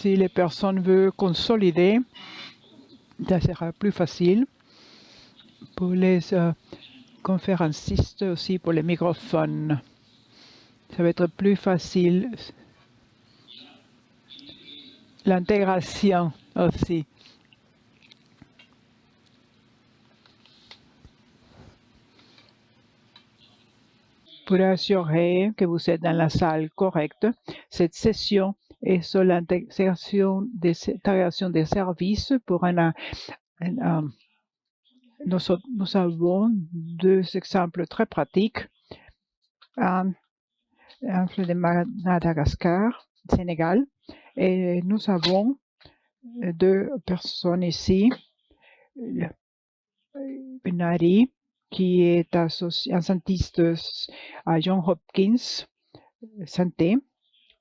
si les personnes veulent consolider, ça sera plus facile. Pour les conférencistes aussi, pour les microphones, ça va être plus facile. L'intégration aussi. Pour assurer que vous êtes dans la salle correcte, cette session est sur l'intégration des services pour nous avons deux exemples très pratiques. Un de Madagascar, Sénégal, et nous avons deux personnes ici. Benari, qui est un scientiste à Johns Hopkins Santé,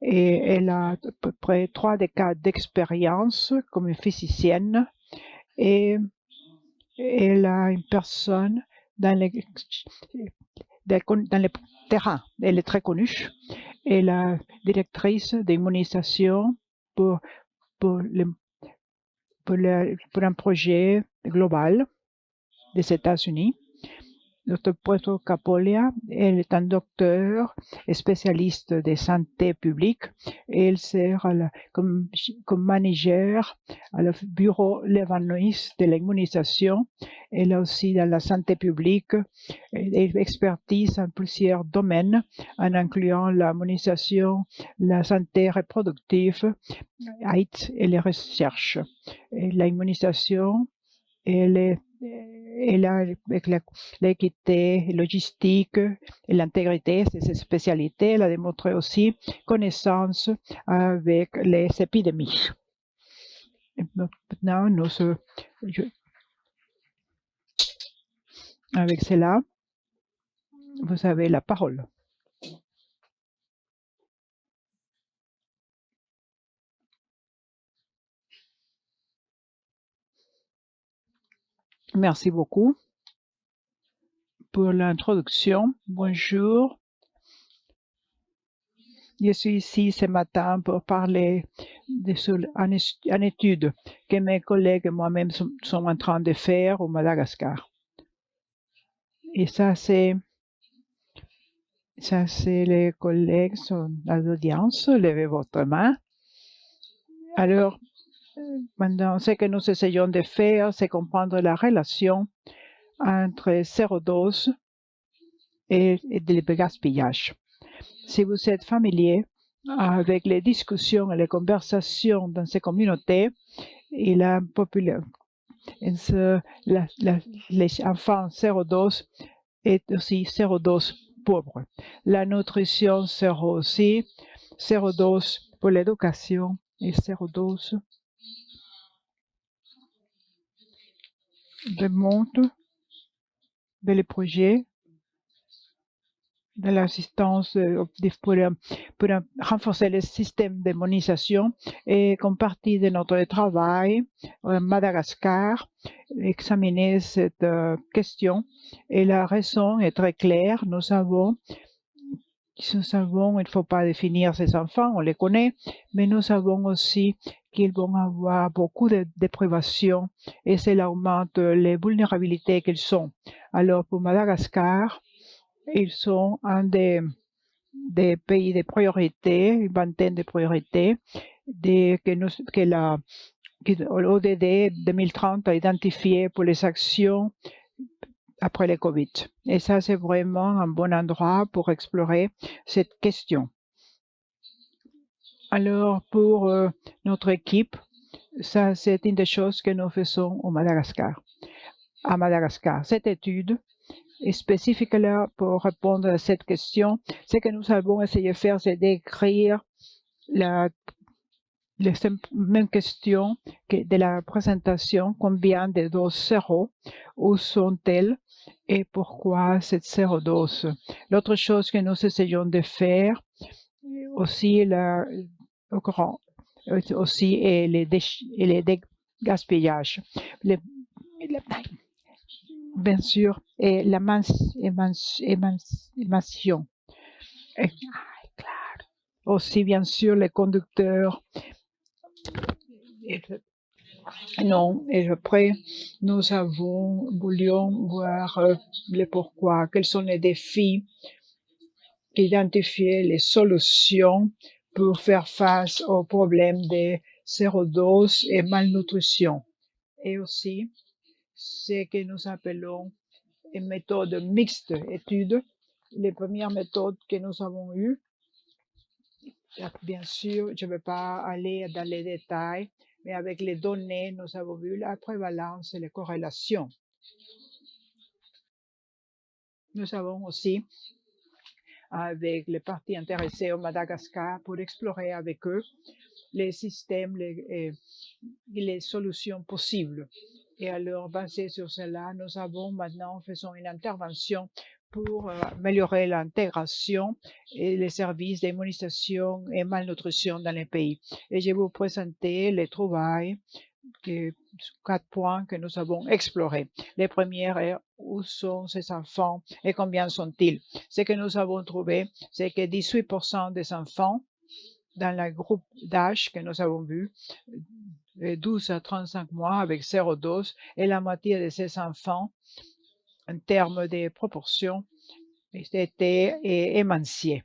et elle a à peu près 3 décades d'expérience comme physicienne, et elle a une personne dans les terrains. Elle est très connue. Elle est la directrice d'immunisation pour un projet global des États-Unis. Dr. Puerto Capolia, elle est un docteur et spécialiste de santé publique. Elle sert comme manager à le bureau Lebanese de l'immunisation. Elle a aussi dans la santé publique expertise en plusieurs domaines, en incluant l'immunisation, la santé reproductive, AIDS et les recherches. L'immunisation, elle a avec l'équité logistique et l'intégrité, c'est ses spécialités. Elle a démontré aussi connaissance avec les épidémies. Et maintenant, avec cela, vous avez la parole. Merci beaucoup pour l'introduction. Bonjour. Je suis ici ce matin pour parler d'une étude que mes collègues et moi-même sont en train de faire au Madagascar. Et ça, c'est les collègues sont à l'audience. Levez votre main. Alors, maintenant, ce que nous essayons de faire, c'est comprendre la relation entre sérodose et le gaspillage. Si vous êtes familier avec les discussions et les conversations dans ces communautés, et les enfants sérodoses est aussi sérodose pauvre. La nutrition sert aussi sérodose pour l'éducation et sérodose démontre les projets de l'assistance pour renforcer le système d'immunisation et comme partie de notre travail à Madagascar, examiner cette question. Et la raison est très claire. Nous savons, il ne faut pas définir ces enfants, on les connaît, mais nous savons aussi qu'ils vont avoir beaucoup de déprivation et cela augmente les vulnérabilités qu'ils sont. Alors pour Madagascar, ils sont un des pays de priorité, une vingtaine de priorités que l'ODD 2030 a identifié pour les actions après le Covid. Et ça, c'est vraiment un bon endroit pour explorer cette question. Alors, pour notre équipe, ça, c'est une des choses que nous faisons au Madagascar. À Madagascar, cette étude est spécifique là pour répondre à cette question. Ce que nous avons essayé de faire, c'est d'écrire la même question que de la présentation. Combien de doses séro, où sont-elles et pourquoi cette sérodose? L'autre chose que nous essayons de faire aussi est les gaspillages. Bien sûr, et l'émancipation. Aussi, bien sûr, les conducteurs Et non, et après, nous voulions voir les pourquoi, quels sont les défis, identifier les solutions pour faire face aux problèmes de sérodose et malnutrition. Et aussi, ce que nous appelons une méthode mixte étude. Les premières méthodes que nous avons eues, bien sûr, je ne vais pas aller dans les détails, mais avec les données, nous avons vu la prévalence et les corrélations. Nous avons aussi, avec les parties intéressées au Madagascar, pour explorer avec eux les systèmes, les solutions possibles. Et alors, basé sur cela, nous avons maintenant faisons une intervention pour améliorer l'intégration et les services d'immunisation et malnutrition dans les pays. Et je vais vous présenter les trouvailles, 4 points que nous avons explorés. Les premières est où sont ces enfants et combien sont-ils? Ce que nous avons trouvé, c'est que 18% des enfants dans le groupe d'âge que nous avons vu, 12 à 35 mois avec sérodose, et la moitié de ces enfants, en termes de proportions, étaient émanciés.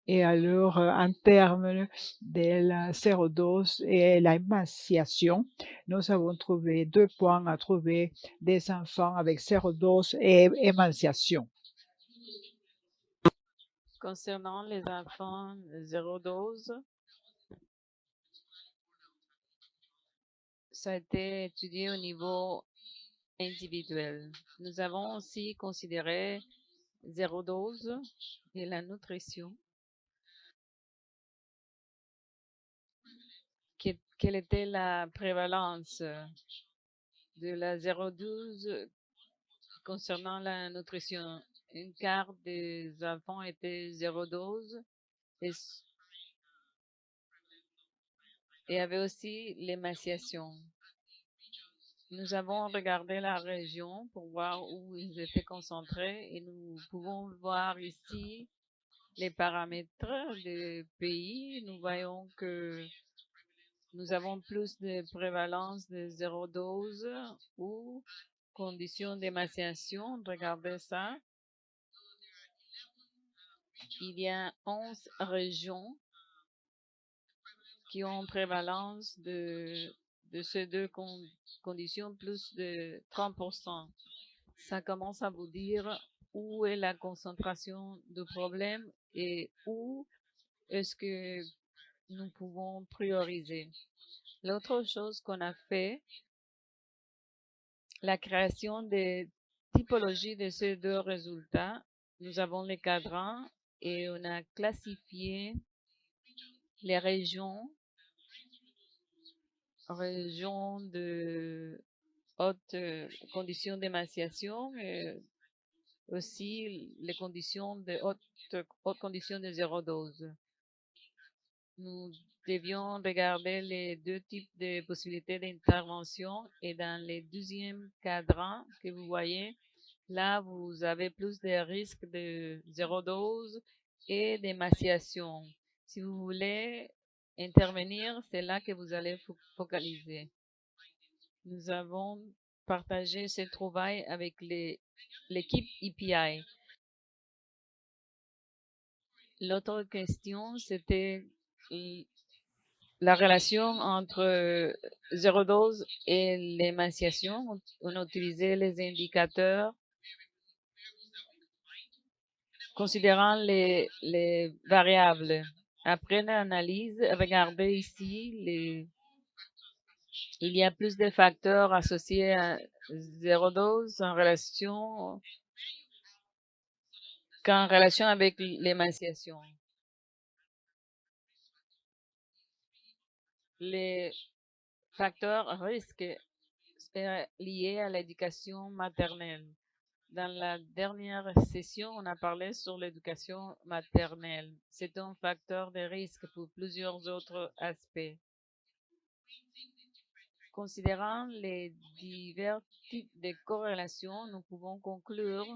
Et alors, en termes de la sérodose et l'émanciation, nous avons trouvé 2 points à trouver des enfants avec sérodose et émanciation. Concernant les enfants zéro dose, ça a été étudié au niveau individuel. Nous avons aussi considéré zéro dose et la nutrition. Quelle était la prévalence de la 0,12 concernant la nutrition? Un quart des enfants étaient 0,12 et avait aussi l'émaciation. Nous avons regardé la région pour voir où ils étaient concentrés et nous pouvons voir ici les paramètres des pays. Nous voyons que nous avons plus de prévalence de 0,12 ou conditions d'émaciation. Regardez ça. Il y a 11 régions qui ont prévalence de ces deux conditions, plus de 30%. Ça commence à vous dire où est la concentration de problème et où est-ce que nous pouvons prioriser. L'autre chose qu'on a fait, la création des typologies de ces deux résultats. Nous avons les cadrans et on a classifié les régions de hautes conditions d'émaciation, aussi les conditions de hautes conditions de zéro dose. Nous devions regarder les deux types de possibilités d'intervention et dans les deuxièmes cadrans que vous voyez, là, vous avez plus de risques de zéro dose et d'émaciation. Si vous voulez intervenir, c'est là que vous allez focaliser. Nous avons partagé ces trouvailles avec l'équipe EPI. L'autre question, c'était la relation entre zéro dose et l'émaciation. On a utilisé les indicateurs considérant les variables. Après l'analyse, regardez ici, il y a plus de facteurs associés à zéro dose qu'en relation avec l'émaciation. Les facteurs risques liés à l'éducation maternelle. Dans la dernière session, on a parlé sur l'éducation maternelle. C'est un facteur de risque pour plusieurs autres aspects. Considérant les divers types de corrélations, nous pouvons conclure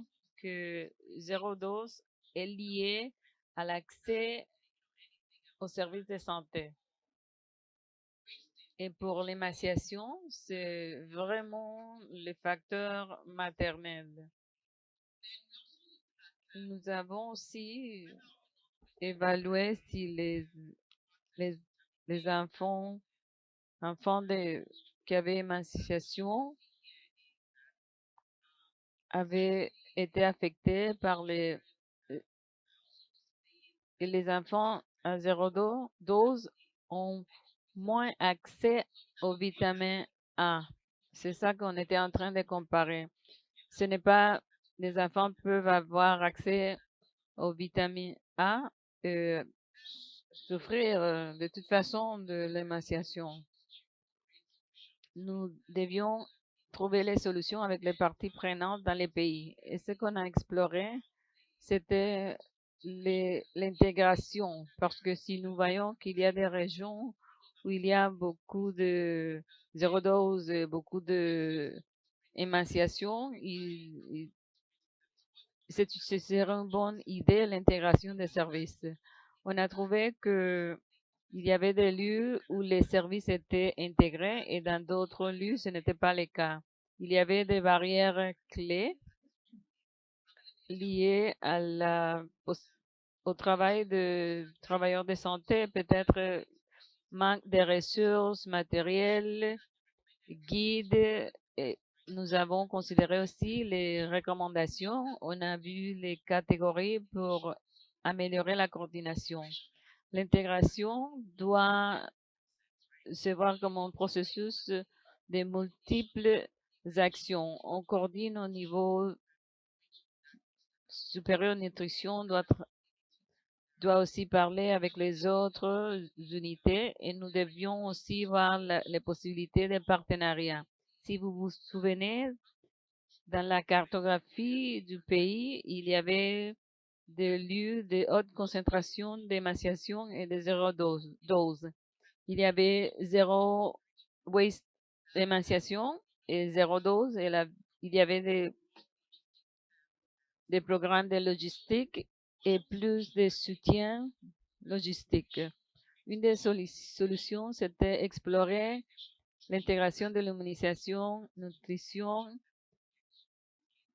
que zéro dose est lié à l'accès aux services de santé. Et pour l'émaciation, c'est vraiment le facteur maternel. Nous avons aussi évalué si les, les enfants qui avaient émaciation avaient été affectés par et les enfants à dose ont moins accès aux vitamines A. C'est ça qu'on était en train de comparer. Ce n'est pas, les enfants peuvent avoir accès aux vitamines A, et souffrir de toute façon de l'émaciation. Nous devions trouver les solutions avec les parties prenantes dans les pays. Et ce qu'on a exploré, c'était l'intégration, parce que si nous voyons qu'il y a des régions où il y a beaucoup de zéro dose, beaucoup de émaciation, ce serait une bonne idée l'intégration des services. On a trouvé que il y avait des lieux où les services étaient intégrés et dans d'autres lieux, ce n'était pas le cas. Il y avait des barrières clés liées au travail de travailleurs de santé, peut-être manque de ressources matérielles, guides. Et nous avons considéré aussi les recommandations. On a vu les catégories pour améliorer la coordination. L'intégration doit se voir comme un processus de multiples actions. On coordine au niveau supérieur nutrition, doit aussi parler avec les autres unités et nous devions aussi voir les possibilités de partenariat. Si vous vous souvenez, dans la cartographie du pays, il y avait des lieux de haute concentration d'émaciation et de zéro dose. Il y avait zéro waste d'émaciation et zéro dose. Et il y avait des programmes de logistique et plus de soutien logistique. Une des solutions, c'était explorer l'intégration de l'immunisation, nutrition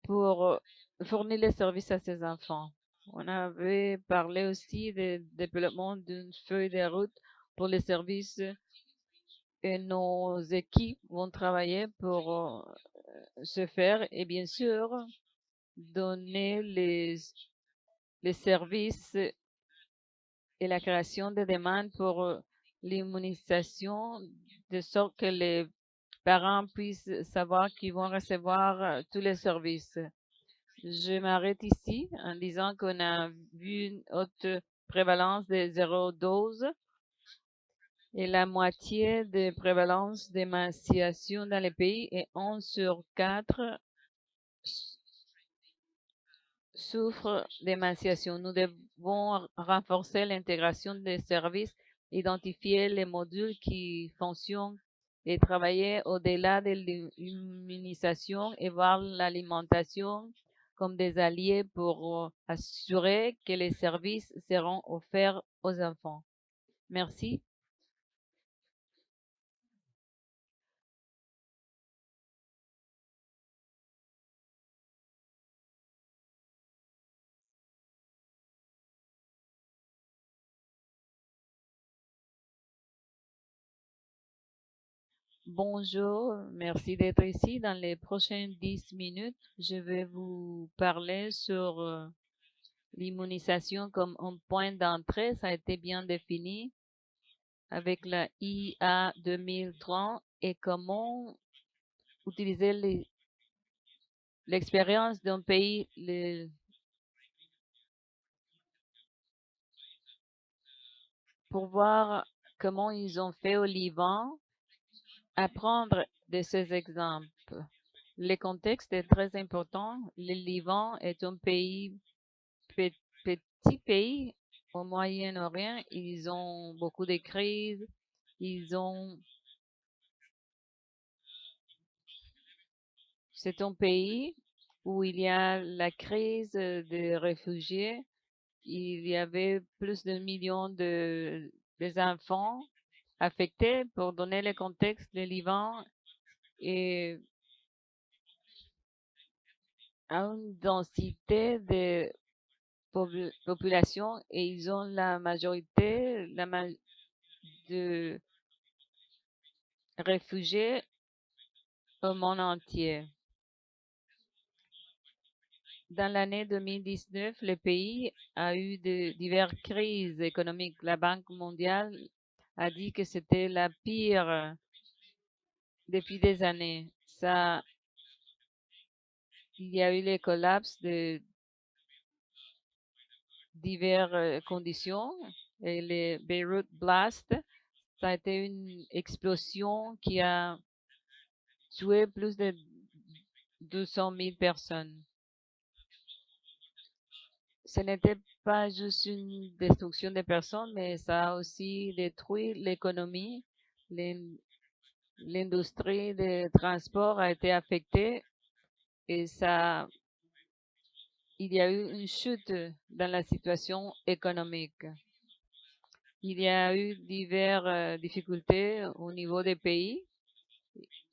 pour fournir les services à ces enfants. On avait parlé aussi du développement d'une feuille de route pour les services et nos équipes vont travailler pour ce faire et bien sûr donner les services et la création de demandes pour l'immunisation de sorte que les parents puissent savoir qu'ils vont recevoir tous les services. Je m'arrête ici en disant qu'on a vu une haute prévalence de zéro dose et la moitié de prévalence d'émaciation dans les pays et 11 sur 4 souffrent d'émaciation. Nous devons renforcer l'intégration des services, identifier les modules qui fonctionnent et travailler au-delà de l'immunisation et voir l'alimentation comme des alliés pour assurer que les services seront offerts aux enfants. Merci. Bonjour, merci d'être ici. Dans les prochaines 10 minutes, je vais vous parler sur l'immunisation comme un point d'entrée. Ça a été bien défini avec la IA 2030 et comment utiliser l'expérience d'un pays pour voir comment ils ont fait au Liban, apprendre de ces exemples. Le contexte est très important. Le Liban est un petit pays au Moyen-Orient. Ils ont beaucoup de crises. C'est un pays où il y a la crise des réfugiés. Il y avait plus de millions des enfants affecté. Pour donner le contexte, le Liban est à une densité de population et ils ont la majorité de réfugiés au monde entier. Dans l'année 2019, le pays a eu diverses crises économiques. La Banque mondiale a dit que c'était la pire depuis des années. Il y a eu les collapses de diverses conditions et les Beirut Blast, ça a été une explosion qui a tué plus de 200 000 personnes. Ce n'était pas juste une destruction des personnes, mais ça a aussi détruit l'économie. L'industrie de transport a été affectée et il y a eu une chute dans la situation économique. Il y a eu diverses difficultés au niveau des pays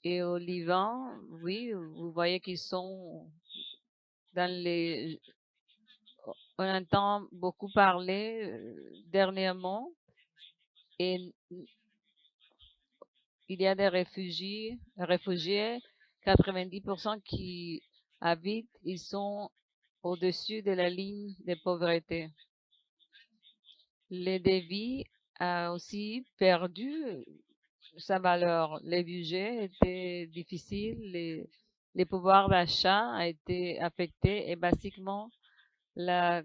et au Liban, oui, vous voyez qu'ils sont dans les... On entend beaucoup parler dernièrement et il y a des réfugiés, 90% qui habitent, ils sont au-dessus de la ligne de pauvreté. Le devis a aussi perdu sa valeur. Les budgets étaient difficiles, les pouvoirs d'achat a été affectés et basiquement la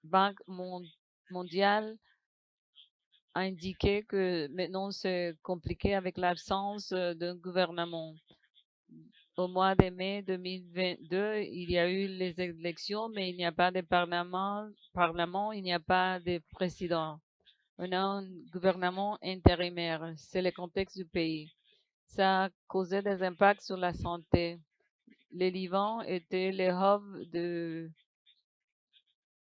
Banque mondiale a indiqué que maintenant c'est compliqué avec l'absence d'un gouvernement. Au mois de mai 2022, il y a eu les élections, mais il n'y a pas de parlement, il n'y a pas de président. On a un gouvernement intérimaire. C'est le contexte du pays. Ça a causé des impacts sur la santé. Le Liban était le hub de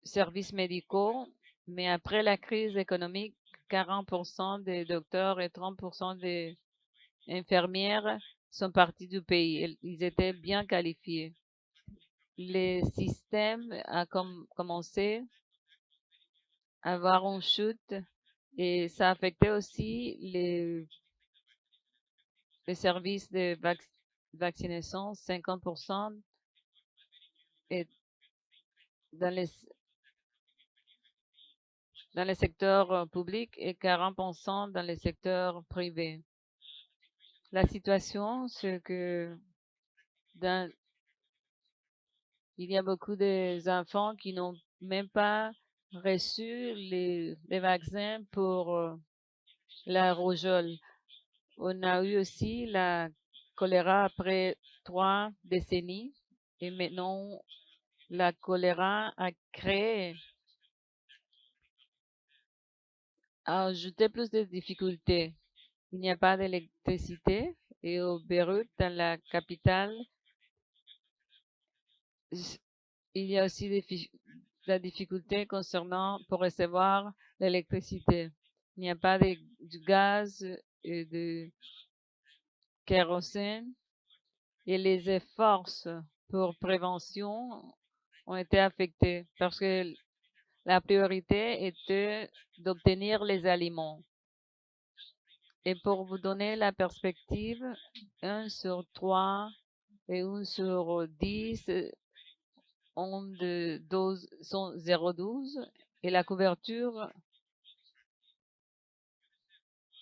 services médicaux, mais après la crise économique, 40% des docteurs et 30% des infirmières sont partis du pays. Ils étaient bien qualifiés. Le système a commencé à avoir une chute et ça affectait aussi les services de vaccination, 50% et dans les secteurs publics et 40% dans les secteurs privés. La situation, c'est que il y a beaucoup d'enfants qui n'ont même pas reçu les vaccins pour la rougeole. On a eu aussi la choléra après 3 décennies et maintenant la choléra a ajouté plus de difficultés. Il n'y a pas d'électricité et au Beyrouth, dans la capitale, il y a aussi la difficulté concernant pour recevoir l'électricité. Il n'y a pas du gaz et de kérosène et les efforts pour prévention ont été affectés parce que la priorité était d'obtenir les aliments. Et pour vous donner la perspective, 1 sur 3 et 1 sur 10 sont 0,12 et la couverture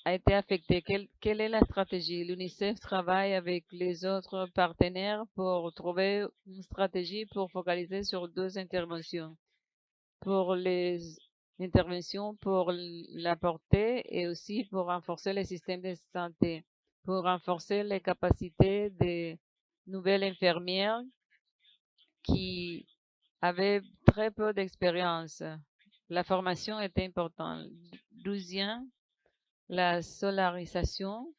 a été affectée. Quelle est la stratégie? L'UNICEF travaille avec les autres partenaires pour trouver une stratégie pour focaliser sur 2 interventions. Pour les interventions pour la portée et aussi pour renforcer les systèmes de santé, pour renforcer les capacités des nouvelles infirmières qui avaient très peu d'expérience. La formation était importante. 12e, la solarisation.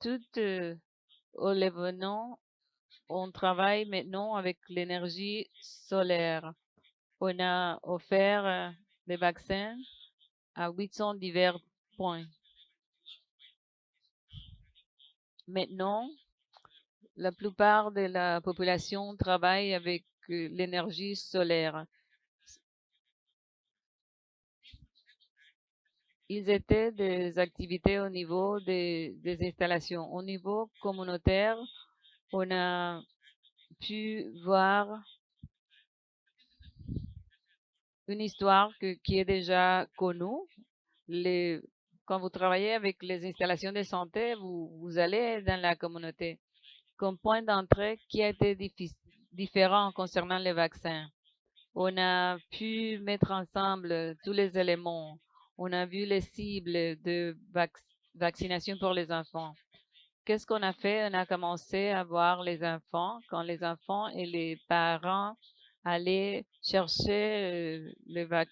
Tout au Liban, on travaille maintenant avec l'énergie solaire. On a offert des vaccins à 800 divers point. Maintenant, la plupart de la population travaille avec l'énergie solaire. Ils étaient des activités au niveau des installations. Au niveau communautaire, on a pu voir une histoire qui est déjà connue. Quand vous travaillez avec les installations de santé, vous allez dans la communauté. Comme point d'entrée qui a été différent concernant les vaccins. On a pu mettre ensemble tous les éléments. On a vu les cibles de vaccination pour les enfants. Qu'est-ce qu'on a fait? On a commencé à voir les enfants, quand les enfants et les parents allaient chercher le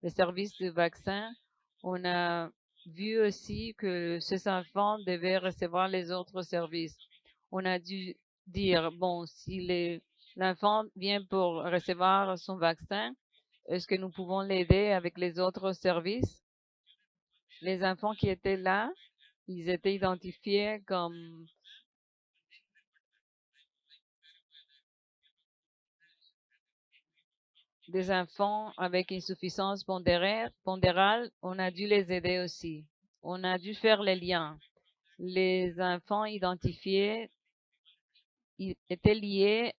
service de vaccin. On a vu aussi que ces enfants devaient recevoir les autres services. On a dû dire, bon, si l'enfant vient pour recevoir son vaccin, est-ce que nous pouvons l'aider avec les autres services? Les enfants qui étaient là, ils étaient identifiés comme des enfants avec insuffisance pondérale. On a dû les aider aussi. On a dû faire les liens. Les enfants identifiés étaient liés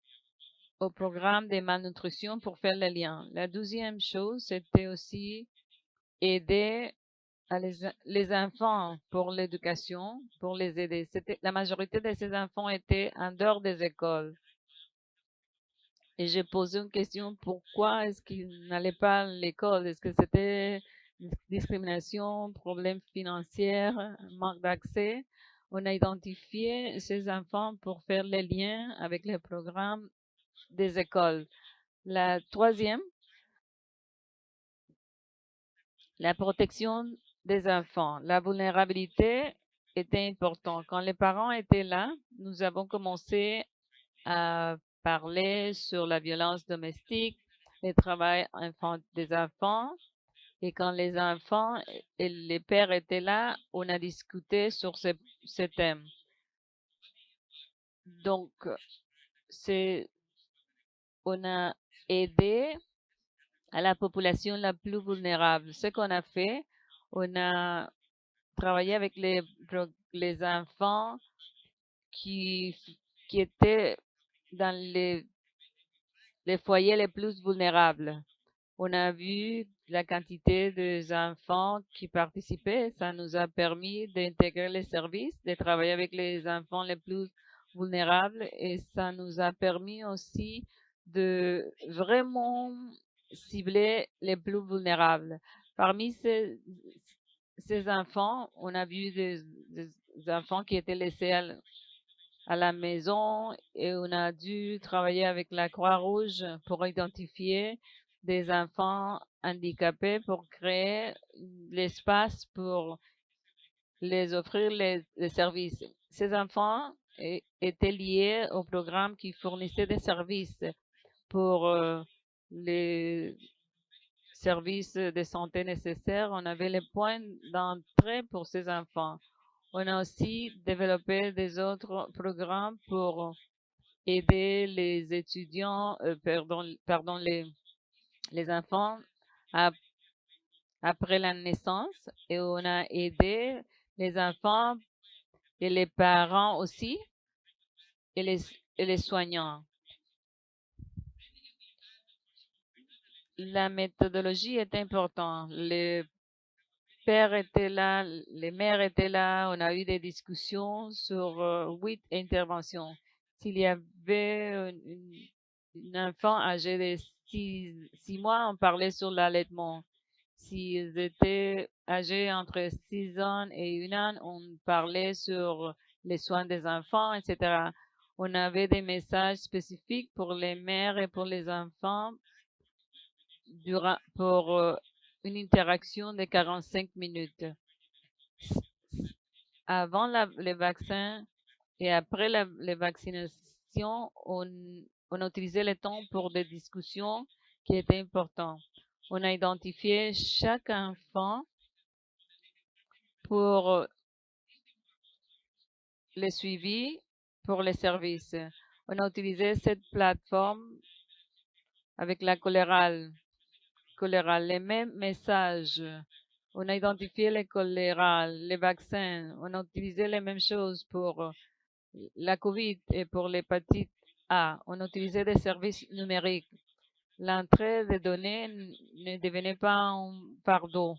au programme de malnutrition pour faire les liens. La deuxième chose, c'était aussi aider les enfants pour l'éducation, pour les aider. La majorité de ces enfants étaient en dehors des écoles. Et j'ai posé une question, pourquoi est-ce qu'ils n'allaient pas à l'école? Est-ce que c'était discrimination, problème financier, manque d'accès? On a identifié ces enfants pour faire les liens avec les programmes des écoles. La troisième, la protection des enfants. La vulnérabilité était importante. Quand les parents étaient là, nous avons commencé à parler sur la violence domestique, le travail des enfants. Et quand les enfants et les pères étaient là, on a discuté sur ce thème. Donc, on a aidé à la population la plus vulnérable. Ce qu'on a fait, on a travaillé avec les enfants qui étaient dans les foyers les plus vulnérables. On a vu la quantité des enfants qui participaient. Ça nous a permis d'intégrer les services, de travailler avec les enfants les plus vulnérables et ça nous a permis aussi de vraiment cibler les plus vulnérables. Parmi ces enfants, on a vu des enfants qui étaient laissés à la maison et on a dû travailler avec la Croix-Rouge pour identifier des enfants handicapés pour créer l'espace pour les offrir les services. Ces enfants étaient liés au programme qui fournissait des services pour les services de santé nécessaires. On avait les points d'entrée pour ces enfants. On a aussi développé des autres programmes pour aider les étudiants, pardon, les enfants après la naissance et on a aidé les enfants et les parents aussi et les soignants. La méthodologie est importante. Les pères étaient là, les mères étaient là. On a eu des discussions sur 8 interventions. S'il y avait un enfant âgé de 6 mois, on parlait sur l'allaitement. S'ils étaient âgés entre 6 ans et 1 an, on parlait sur les soins des enfants, etc. On avait des messages spécifiques pour les mères et pour les enfants pour une interaction de 45 minutes. Avant les vaccins et après les vaccinations, on a utilisé le temps pour des discussions qui étaient importantes. On a identifié chaque enfant pour le suivi pour les services. On a utilisé cette plateforme avec la choléra, les mêmes messages. On a identifié les choléra, les vaccins. On a utilisé les mêmes choses pour la COVID et pour l'hépatite A. On a utilisé des services numériques. L'entrée des données ne devenait pas un fardeau.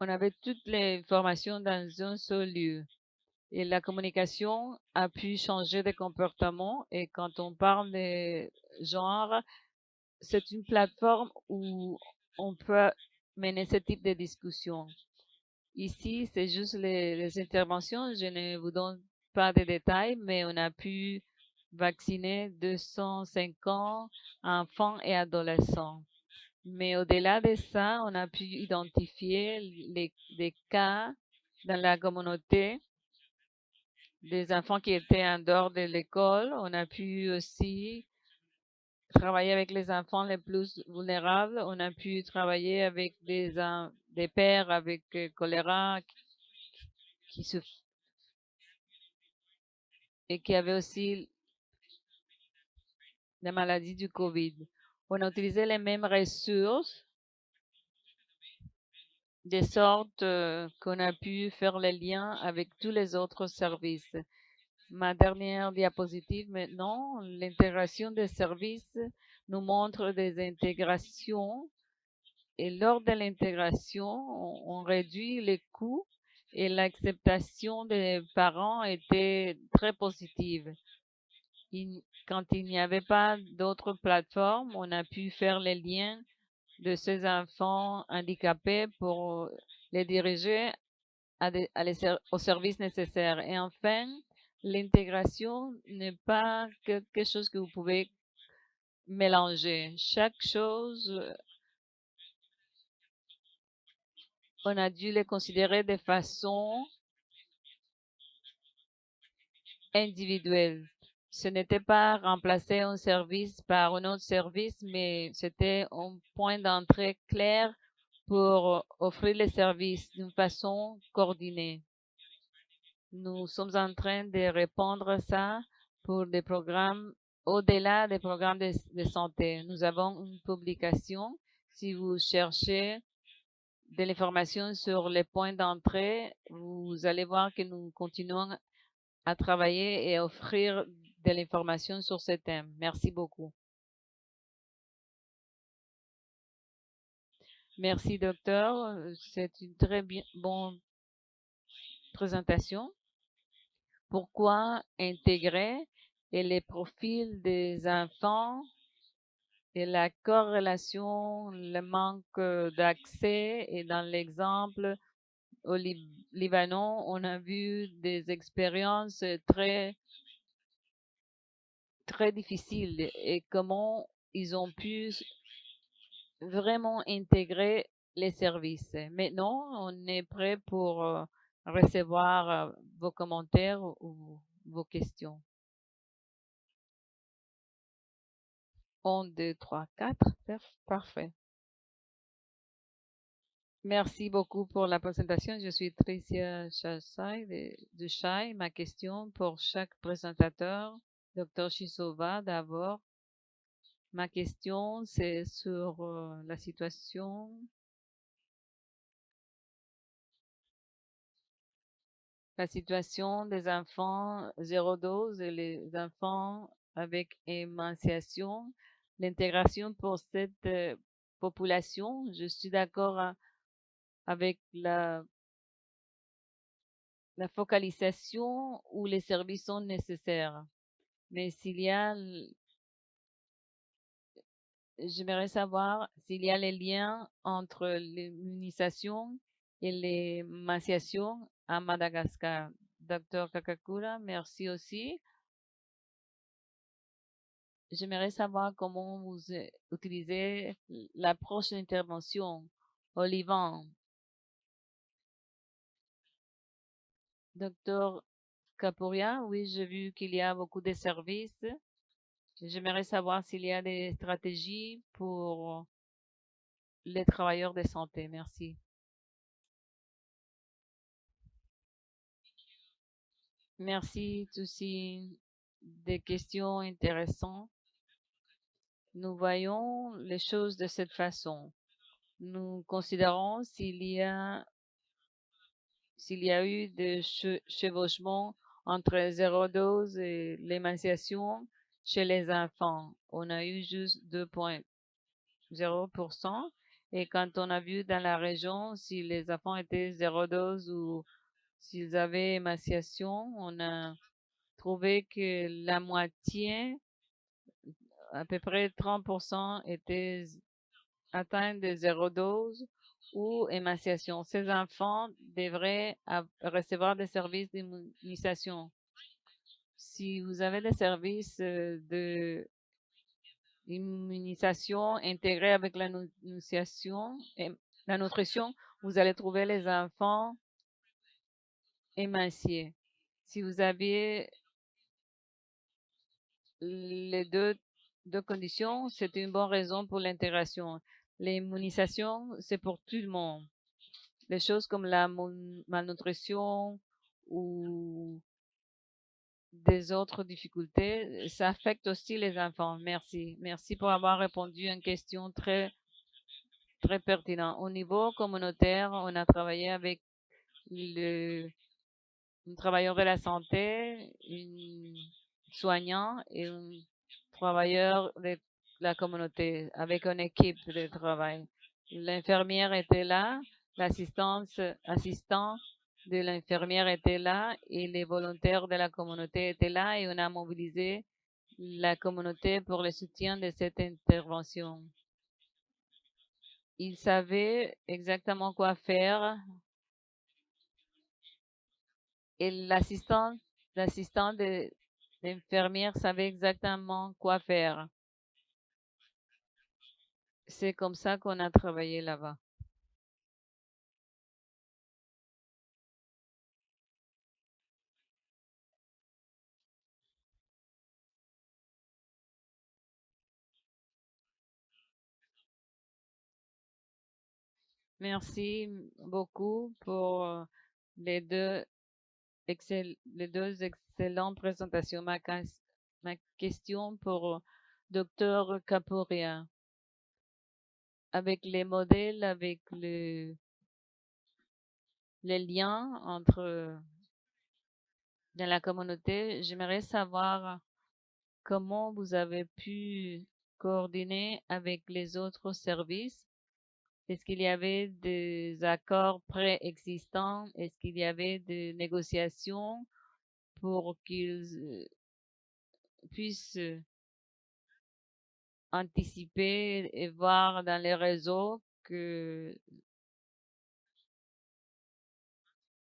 On avait toutes les informations dans un seul lieu. Et la communication a pu changer de comportement. Et quand on parle de genre, c'est une plateforme où on peut mener ce type de discussion. Ici, c'est juste les interventions. Je ne vous donne pas de détails, mais on a pu vacciner 250 enfants et adolescents. Mais au-delà de ça, on a pu identifier des cas dans la communauté des enfants qui étaient en dehors de l'école. On a pu aussi travailler avec les enfants les plus vulnérables. On a pu travailler avec des pères avec choléra et qui avaient aussi la maladie du COVID. On a utilisé les mêmes ressources de sorte qu'on a pu faire les liens avec tous les autres services. Ma dernière diapositive maintenant, l'intégration des services nous montre des intégrations et lors de l'intégration, on réduit les coûts et l'acceptation des parents était très positive. Quand il n'y avait pas d'autres plateformes, on a pu faire les liens de ces enfants handicapés pour les diriger aux services nécessaires. Et enfin, l'intégration n'est pas quelque chose que vous pouvez mélanger. Chaque chose, on a dû les considérer de façon individuelle. Ce n'était pas remplacer un service par un autre service, mais c'était un point d'entrée clair pour offrir les services d'une façon coordonnée. Nous sommes en train de répondre à ça pour des programmes au-delà des programmes de santé. Nous avons une publication. Si vous cherchez de l'information sur les points d'entrée, vous allez voir que nous continuons à travailler et à offrir de l'information sur ce thème. Merci beaucoup. Merci, docteur. C'est une très bonne présentation. Pourquoi intégrer et les profils des enfants et la corrélation, le manque d'accès. Et dans l'exemple au Libanon, on a vu des expériences très difficiles et comment ils ont pu vraiment intégrer les services. Maintenant, on est prêt pour recevoir vos commentaires ou vos questions. 1, 2, 3, 4. Parfait. Merci beaucoup pour la présentation. Je suis Tricia Chasai de Chai. Ma question pour chaque présentateur, Dr. Chisova d'abord. Ma question, c'est sur la situation des enfants 0-12 et les enfants avec émanciation, l'intégration pour cette population. Je suis d'accord avec la focalisation où les services sont nécessaires. Mais j'aimerais savoir s'il y a les liens entre l'immunisation et l'émanciation à Madagascar. Docteur Kakakura, merci aussi. J'aimerais savoir comment vous utilisez l'approche d'intervention au Liban. Docteur Kapuria, oui, j'ai vu qu'il y a beaucoup de services. J'aimerais savoir s'il y a des stratégies pour les travailleurs de santé. Merci. Merci, aussi des questions intéressantes. Nous voyons les choses de cette façon. Nous considérons s'il y a eu des chevauchements entre 0,12 et l'émanciation chez les enfants. On a eu juste 2,0%. Et quand on a vu dans la région si les enfants étaient 0,12 ou s'ils avaient émanciation, on a trouvé que la moitié, à peu près 30%, étaient atteints de 0,12 ou émanciation. Ces enfants devraient recevoir des services d'immunisation. Si vous avez des services de immunisation intégrés avec la nutrition, vous allez trouver les enfants émanciés. Si vous aviez les deux conditions, c'est une bonne raison pour l'intégration. L'immunisation, c'est pour tout le monde. Les choses comme la malnutrition ou des autres difficultés, ça affecte aussi les enfants. Merci. Merci pour avoir répondu à une question très, très pertinente. Au niveau communautaire, on a travaillé avec un travailleur de la santé, un soignant et un travailleur de la communauté avec une équipe de travail. L'infirmière était là, assistant de l'infirmière était là et les volontaires de la communauté étaient là et on a mobilisé la communauté pour le soutien de cette intervention. Ils savaient exactement quoi faire et l'assistant de l'infirmière savait exactement quoi faire. C'est comme ça qu'on a travaillé là-bas. Merci beaucoup pour les deux, excellentes présentations. Ma question pour Dr. Caporia. Avec les modèles, avec les liens entre dans la communauté, j'aimerais savoir comment vous avez pu coordonner avec les autres services. Est-ce qu'il y avait des accords préexistants? Est-ce qu'il y avait des négociations pour qu'ils puissent anticiper et voir dans les réseaux que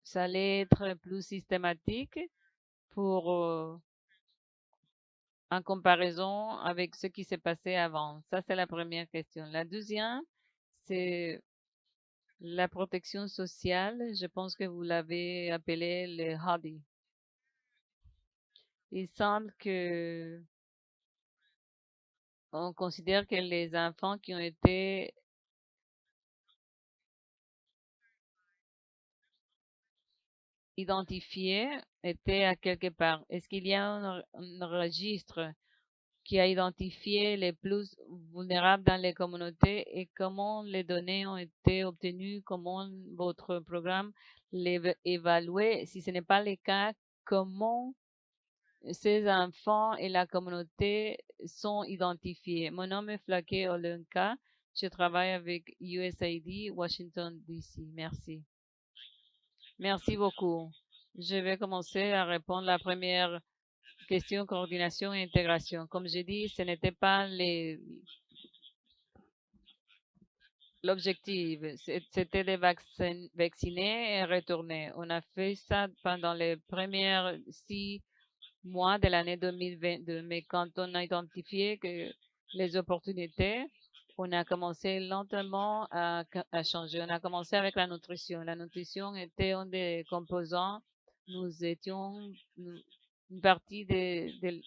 ça allait être plus systématique pour en comparaison avec ce qui s'est passé avant? Ça, c'est la première question. La deuxième, c'est la protection sociale. Je pense que vous l'avez appelé le HUD. Il semble que on considère que les enfants qui ont été identifiés étaient à quelque part. Est-ce qu'il y a un registre qui a identifié les plus vulnérables dans les communautés et comment les données ont été obtenues, comment votre programme l'évalue? Si ce n'est pas le cas, comment ces enfants et la communauté sont identifiés? Mon nom est Flaké Olenka. Je travaille avec USAID Washington, D.C. Merci. Merci beaucoup. Je vais commencer à répondre à la première question, coordination et intégration. Comme j'ai dit, ce n'était pas l'objectif, c'était de vacciner et retourner. On a fait ça pendant les premiers 6 mois de l'année 2022, mais quand on a identifié que les opportunités, on a commencé lentement à changer. On a commencé avec la nutrition. La nutrition était un des composants. Nous étions une partie de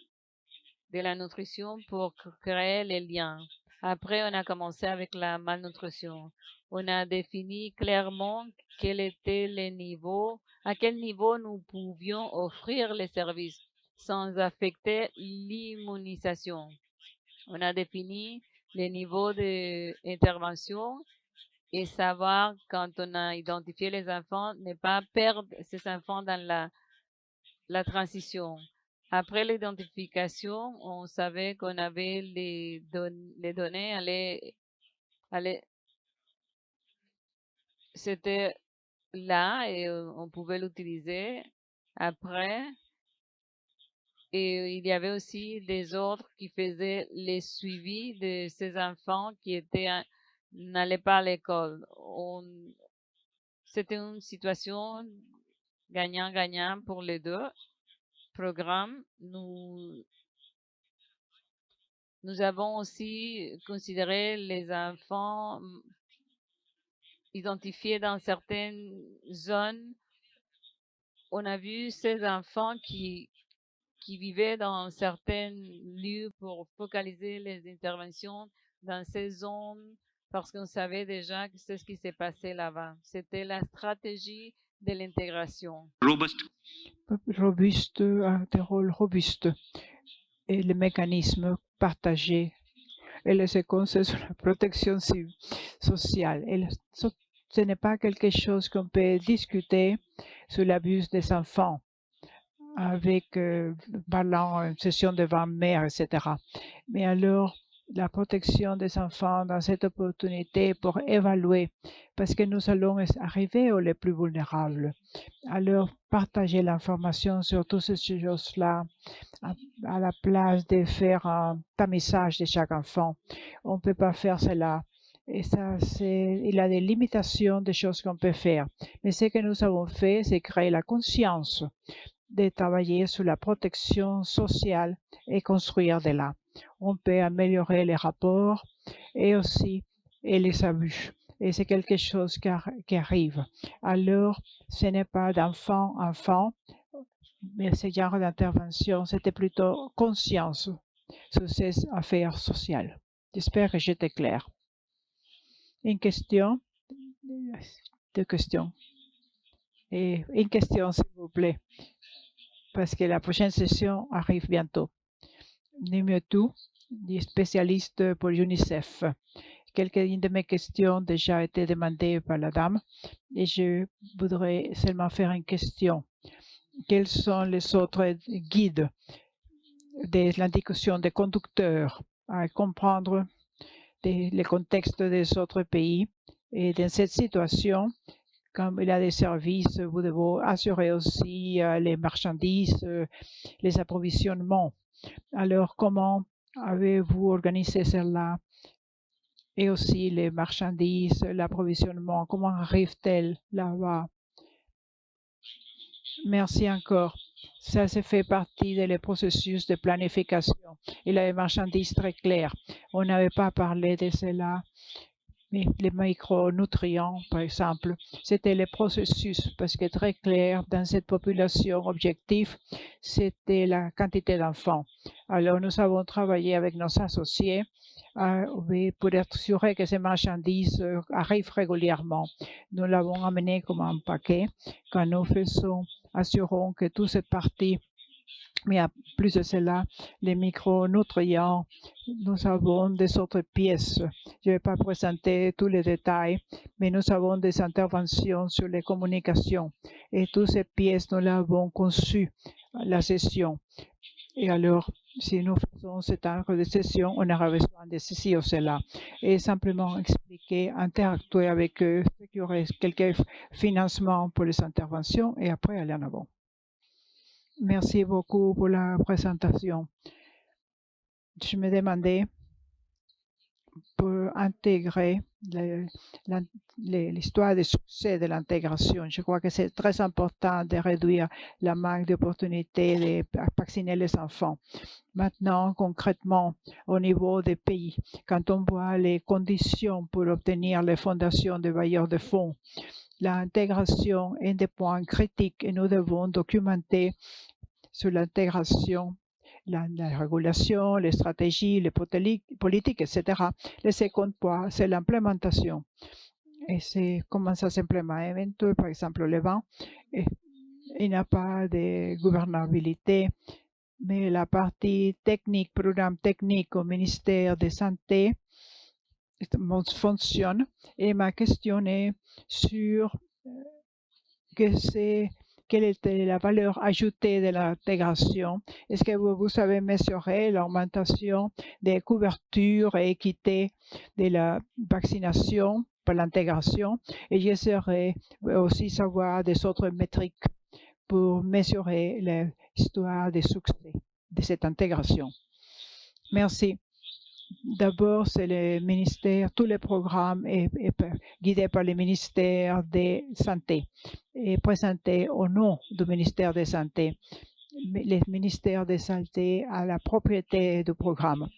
la nutrition pour créer les liens. Après, on a commencé avec la malnutrition. On a défini clairement quel était le niveau, à quel niveau nous pouvions offrir les services sans affecter l'immunisation. On a défini les niveaux d'intervention et savoir quand on a identifié les enfants, ne pas perdre ces enfants dans la transition. Après l'identification, on savait qu'on avait les données c'était là et on pouvait l'utiliser après. Et il y avait aussi des autres qui faisaient les suivis de ces enfants qui n'allaient pas à l'école. C'était une situation gagnant-gagnant pour les deux programmes. Nous avons aussi considéré les enfants identifiés dans certaines zones. On a vu ces enfants qui vivaient dans certains lieux pour focaliser les interventions dans ces zones parce qu'on savait déjà que c'est ce qui s'est passé là-bas. C'était la stratégie de l'intégration. Robuste, des rôles robustes et les mécanismes partagés. Et le second, c'est sur la protection sociale. Et ce n'est pas quelque chose qu'on peut discuter sur l'abus des enfants avec parlant une session devant mère, etc. Mais alors, la protection des enfants dans cette opportunité pour évaluer, parce que nous allons arriver aux les plus vulnérables. Alors, partager l'information sur toutes ces choses-là à la place de faire un tamisage de chaque enfant. On ne peut pas faire cela. Et ça, il y a des limitations des choses qu'on peut faire. Mais ce que nous avons fait, c'est créer la conscience de travailler sur la protection sociale et construire de là. On peut améliorer les rapports et aussi les abus. Et c'est quelque chose qui arrive. Alors, ce n'est pas d'enfant, mais ce genre d'intervention, c'était plutôt conscience sur ces affaires sociales. J'espère que j'étais clair. Une question? Deux questions. Et une question, s'il vous plaît, parce que la prochaine session arrive bientôt. Numéro 2, spécialiste pour UNICEF. Quelques-unes de mes questions ont déjà été demandées par la dame et je voudrais seulement faire une question. Quels sont les autres guides de l'indication des conducteurs à comprendre les contextes des autres pays? Et dans cette situation, comme il y a des services, vous devez assurer aussi les marchandises, les approvisionnements. Alors, comment avez-vous organisé cela? Et aussi les marchandises, l'approvisionnement, comment arrive-t-elle là-bas? Merci encore. Ça, fait partie des processus de planification. Il y a des marchandises très claires. On n'avait pas parlé de cela. Mais les micronutriments, par exemple, c'était le processus, parce que très clair, dans cette population objective, c'était la quantité d'enfants. Alors, nous avons travaillé avec nos associés pour être assurer que ces marchandises arrivent régulièrement. Nous l'avons amené comme un paquet. Quand nous assurons que toute cette partie, mais en plus de cela, les micronutriments, nous avons des autres pièces. Je ne vais pas présenter tous les détails, mais nous avons des interventions sur les communications. Et toutes ces pièces, nous l'avons conçues à la session. Et alors, si nous faisons cette genre de session, on aura besoin de ceci ou cela. Et simplement expliquer, interactuer avec eux, qu'il y aurait quelques financements pour les interventions et après aller en avant. Merci beaucoup pour la présentation. Je me demandais pour intégrer l'histoire de succès de l'intégration. Je crois que c'est très important de réduire la manque d'opportunités de vacciner les enfants. Maintenant, concrètement, au niveau des pays, quand on voit les conditions pour obtenir les fondations de bailleurs de fonds, l'intégration est des points critiques et nous devons documenter sur l'intégration la régulation, les stratégies, les politiques, etc. Le second point, c'est l'implémentation. Et c'est comment ça s'implémente, par exemple, le vent. Il n'y a pas de gouvernabilité, mais la partie technique, programme technique au ministère de Santé fonctionne. Et ma question est sur quelle était la valeur ajoutée de l'intégration. Est-ce que vous savez mesurer l'augmentation des couvertures et équité de la vaccination pour l'intégration? Et j'essaierai aussi savoir des autres métriques pour mesurer l'histoire des succès de cette intégration. Merci. D'abord, c'est le ministère, tous les programmes est guidés par le ministère de Santé et présenté au nom du ministère de Santé. Le ministère de Santé a la propriété du programme.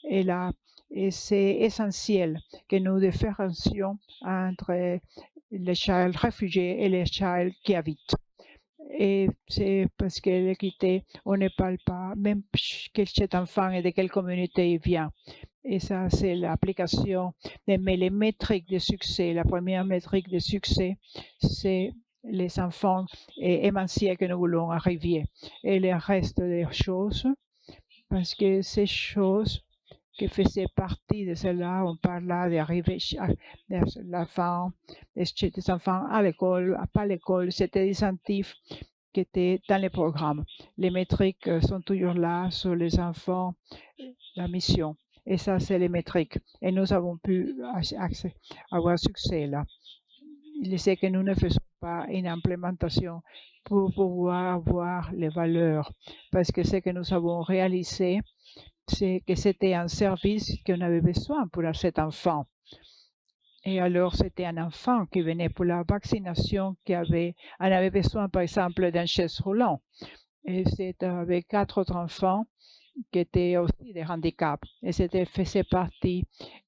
Et c'est essentiel que nous différencions entre les child réfugiés et les child qui habitent. Et c'est parce que l'équité, on ne parle pas même quel cet enfant et de quelle communauté il vient. Et ça, c'est l'application. Mais les métriques de succès, la première métrique de succès, c'est les enfants émancipés que nous voulons arriver. Et le reste des choses, parce que ces choses qui faisaient partie de cela, on parle là d'arriver des enfants à l'école, pas à l'école, c'était des incentives qui étaient dans les programmes. Les métriques sont toujours là sur les enfants, la mission. Et ça, c'est les métriques. Et nous avons pu avoir succès là. Il sait que nous ne faisons pas une implémentation pour pouvoir voir les valeurs. Parce que ce que nous avons réalisé, c'est que c'était un service qu'on avait besoin pour cet enfant. Et alors, c'était un enfant qui venait pour la vaccination, on avait besoin, par exemple, d'un chaise roulant. Et c'était avec 4 autres enfants qui étaient aussi des handicaps. Et c'était faisait partie.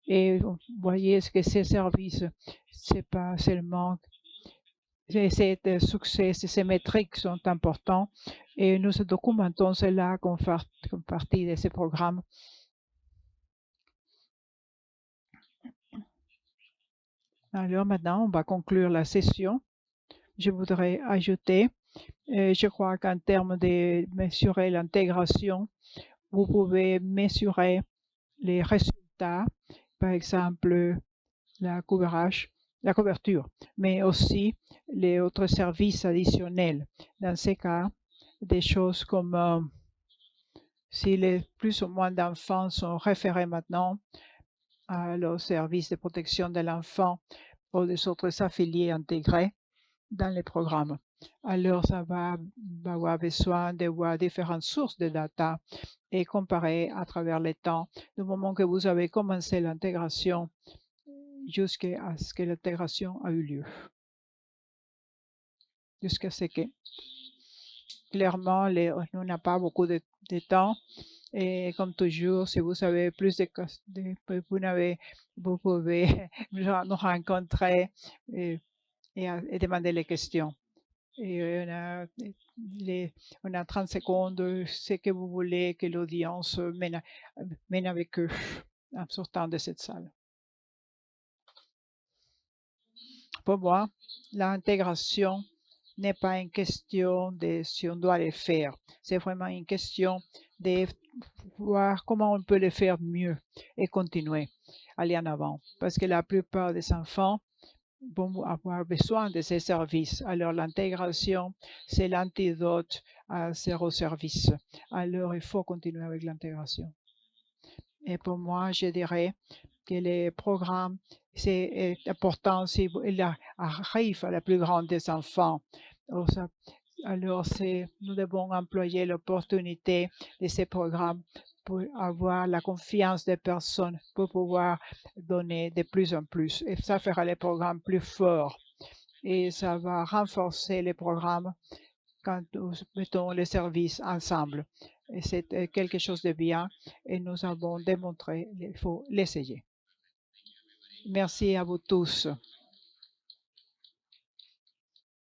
Et vous voyez ce que ces services, c'est pas seulement ces succès, ces métriques sont importants. Et nous documentons cela comme partie de ces programmes. Alors maintenant, on va conclure la session. Je voudrais ajouter, je crois qu'en termes de mesurer l'intégration, vous pouvez mesurer les résultats, par exemple la couverture, mais aussi les autres services additionnels. Dans ces cas, des choses comme si les plus ou moins d'enfants sont référés maintenant à leur service de protection de l'enfant ou des autres affiliés intégrés dans les programmes. Alors, ça va avoir besoin de voir différentes sources de data et comparer à travers le temps, du moment que vous avez commencé l'intégration jusqu'à ce que l'intégration a eu lieu. Jusqu'à ce que, clairement, on n'a pas beaucoup de temps. Et comme toujours, si vous avez plus vous pouvez nous rencontrer et demander les questions. Et on a 30 secondes, ce que vous voulez que l'audience mène avec eux en sortant de cette salle. Pour moi, l'intégration n'est pas une question de si on doit le faire. C'est vraiment une question de voir comment on peut le faire mieux et continuer, aller en avant. Parce que la plupart des enfants vont avoir besoin de ces services. Alors, l'intégration, c'est l'antidote à zéro service. Alors, il faut continuer avec l'intégration. Et pour moi, je dirais que les programmes, c'est important si il arrive à la plus grande des enfants. Alors, nous devons employer l'opportunité de ces programmes pour avoir la confiance des personnes, pour pouvoir donner de plus en plus. Et ça fera les programmes plus forts. Et ça va renforcer les programmes quand nous mettons les services ensemble. Et c'est quelque chose de bien et nous avons démontré qu'il faut l'essayer. Merci à vous tous.